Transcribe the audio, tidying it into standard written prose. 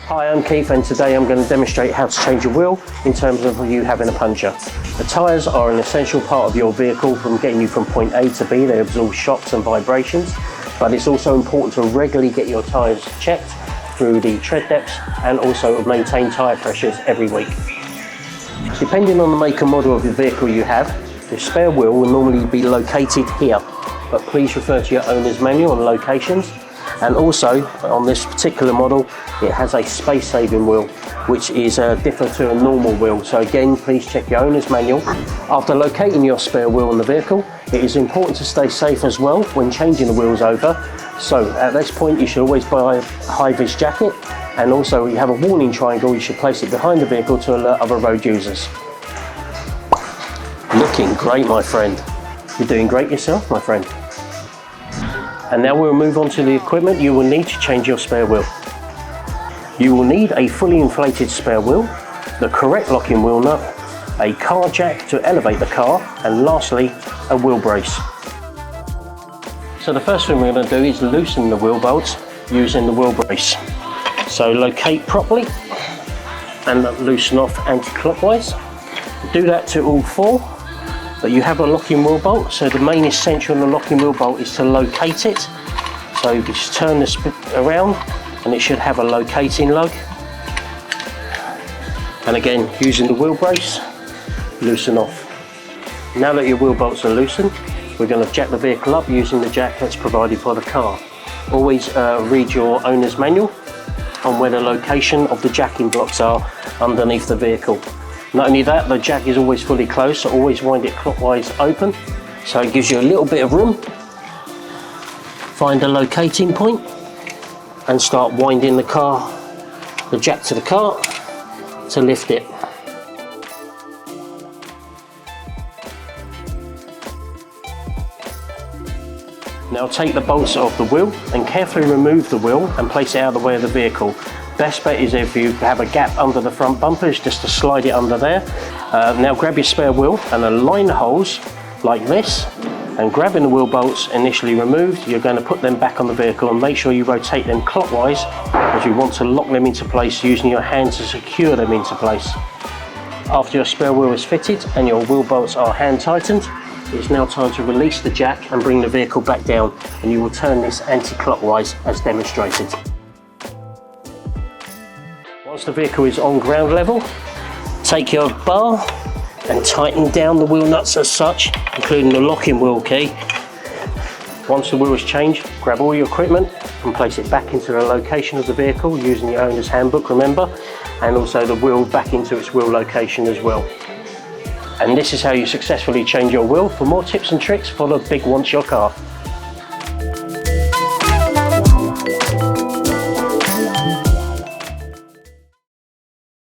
Hi, I'm Keith, and today I'm going to demonstrate how to change your wheel in terms of you having a puncture. The tyres are an essential part of your vehicle from getting you from point A to B. They absorb shocks and vibrations, but it's also important to regularly get your tyres checked through the tread depths and also maintain tyre pressures every week. Depending on the make and model of the vehicle you have, the spare wheel will normally be located here, but please refer to your owner's manual on locations. And also on this particular model, it has a space-saving wheel, which is different to a normal wheel. So again, please check your owner's manual. After locating your spare wheel on the vehicle, it is important to stay safe as well when changing the wheels over. So at this point, you should always buy a high-vis jacket, and also you have a warning triangle. You should place it behind the vehicle to alert other road users. Looking great, my friend. You're doing great yourself, my friend. And now we'll move on to the equipment you will need to change your spare wheel. You will need a fully inflated spare wheel, the correct locking wheel nut, a car jack to elevate the car, and lastly, a wheel brace. So the first thing we're going to do is loosen the wheel bolts using the wheel brace. So locate properly and loosen off anti-clockwise. Do that to all four. But you have a locking wheel bolt, so the main essential in the locking wheel bolt is to locate it. So you just turn this around and it should have a locating lug. And again, using the wheel brace, loosen off. Now that your wheel bolts are loosened, we're going to jack the vehicle up using the jack that's provided by the car. Always read your owner's manual on where the location of the jacking blocks are underneath the vehicle. Not only that, the jack is always fully closed, so always wind it clockwise open, so it gives you a little bit of room. Find a locating point and start winding the jack to the car to lift it. Now take the bolts off the wheel and carefully remove the wheel and place it out of the way of the vehicle. Best bet is if you have a gap under the front bumpers, just to slide it under there. Now grab your spare wheel and align the holes like this, and grabbing the wheel bolts initially removed, you're going to put them back on the vehicle and make sure you rotate them clockwise, as you want to lock them into place using your hand to secure them into place. After your spare wheel is fitted and your wheel bolts are hand tightened, it's now time to release the jack and bring the vehicle back down, and you will turn this anti-clockwise as demonstrated. Once the vehicle is on ground level, take your bar and tighten down the wheel nuts as such, including the locking wheel key. Once the wheel is changed, grab all your equipment and place it back into the location of the vehicle using your owner's handbook, remember, and also the wheel back into its wheel location as well. And this is how you successfully change your wheel. For more tips and tricks, follow Big Wants Your Car.